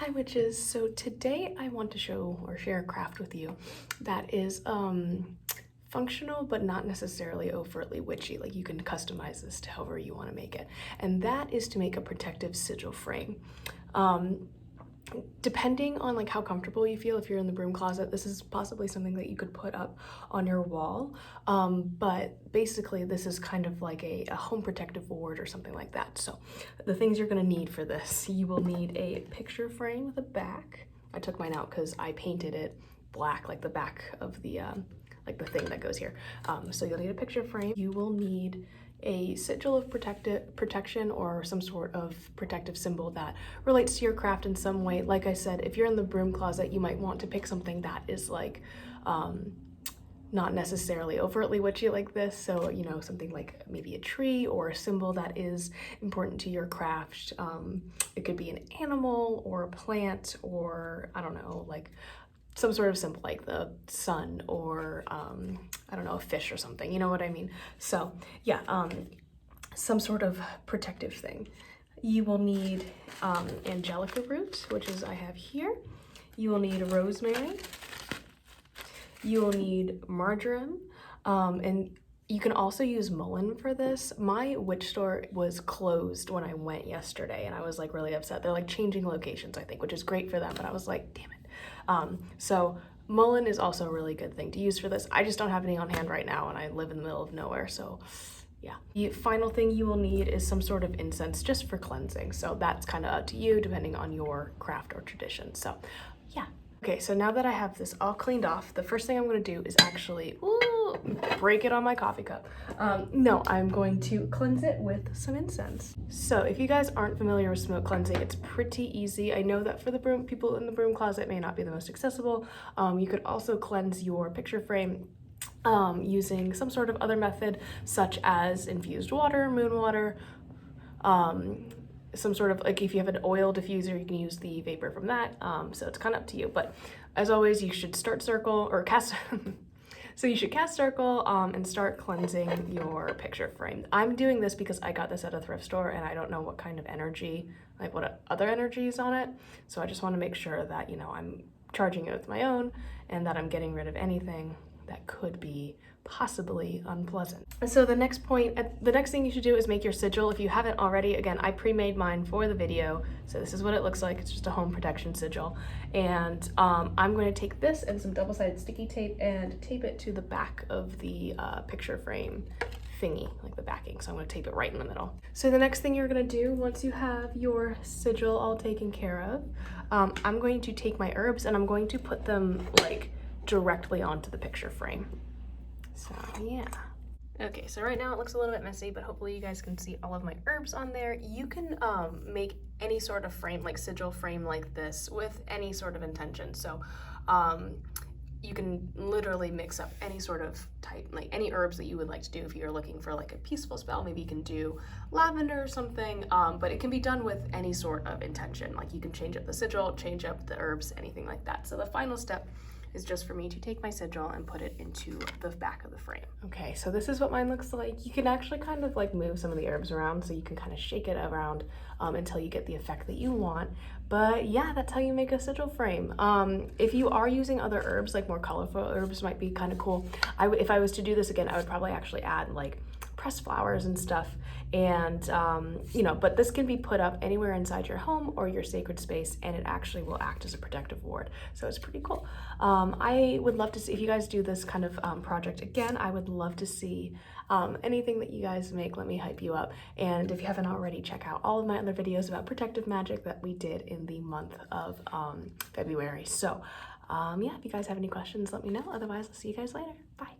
Hi witches, so today I want to show or share a craft with you that is functional but not necessarily overtly witchy. Like you can customize this to however you want to make it. And that is to make a protective sigil frame. Depending on like how comfortable you feel, if you're in the broom closet, this is possibly something that you could put up on your wall. But basically this is kind of like a home protective ward or something like that. So the things you're gonna need for this, you will need a picture frame with a back. I took mine out because I painted it black, like the back of the like the thing that goes here. So you'll need a picture frame. You will need a sigil of protection or some sort of protective symbol that relates to your craft in some way. Like I said, if you're in the broom closet, you might want to pick something that is like not necessarily overtly witchy like this. So, you know, something like maybe a tree or a symbol that is important to your craft. It could be an animal or a plant or I don't know, like some sort of symbol like the sun or I don't know, a fish or something, you know what I mean? So yeah, some sort of protective thing. You will need angelica root, which is I have here. You will need rosemary. You will need marjoram, and you can also use mullein for this. My witch store was closed when I went yesterday and I was like really upset. They're like changing locations, I think, which is great for them, but I was like, damn it. So mullein is also a really good thing to use for this. I just don't have any on hand right now and I live in the middle of nowhere, so yeah. The final thing you will need is some sort of incense just for cleansing. So that's kind of up to you depending on your craft or tradition. So yeah. Okay, so now that I have this all cleaned off, the first thing I'm gonna do is actually break it on my coffee cup. No, I'm going to cleanse it with some incense. So if you guys aren't familiar with smoke cleansing, it's pretty easy. I know that for the broom, people in the broom closet may not be the most accessible. You could also cleanse your picture frame using some sort of other method, such as infused water, moon water, some sort of, like if you have an oil diffuser, you can use the vapor from that. So it's kind of up to you, but as always, you should start circle or cast. So you should cast circle and start cleansing your picture frame. I'm doing this because I got this at a thrift store and I don't know what kind of energy, like what other energy is on it. So I just want to make sure that, you know, I'm charging it with my own and that I'm getting rid of anything that could be possibly unpleasant. So the next thing you should do is make your sigil. If you haven't already, again, I pre-made mine for the video. So this is what it looks like. It's just a home protection sigil. And I'm going to take this and some double-sided sticky tape and tape it to the back of the picture frame thingy, like the backing. So I'm going to tape it right in the middle. So the next thing you're going to do once you have your sigil all taken care of, I'm going to take my herbs and I'm going to put them like directly onto the picture frame. So yeah. Okay, so right now it looks a little bit messy, but hopefully you guys can see all of my herbs on there. You can make any sort of frame, like sigil frame like this with any sort of intention. So you can literally mix up any sort of type, like any herbs that you would like to do. If you're looking for like a peaceful spell, maybe you can do lavender or something, but it can be done with any sort of intention. Like you can change up the sigil, change up the herbs, anything like that. So the final step is just for me to take my sigil and put it into the back of the frame. Okay, so this is what mine looks like. You can actually kind of like move some of the herbs around, so you can kind of shake it around until you get the effect that you want. But yeah, that's how you make a sigil frame. If you are using other herbs, like more colorful herbs might be kind of cool. If I was to do this again, I would probably actually add like pressed flowers and stuff. And you know, but this can be put up anywhere inside your home or your sacred space, and it actually will act as a protective ward. So it's pretty cool. I would love to see, if you guys do this kind of project again, I would love to see anything that you guys make. Let me hype you up. And if you haven't already, check out all of my other videos about protective magic that we did in the month of February. So yeah, if you guys have any questions, let me know. Otherwise, I'll see you guys later. Bye.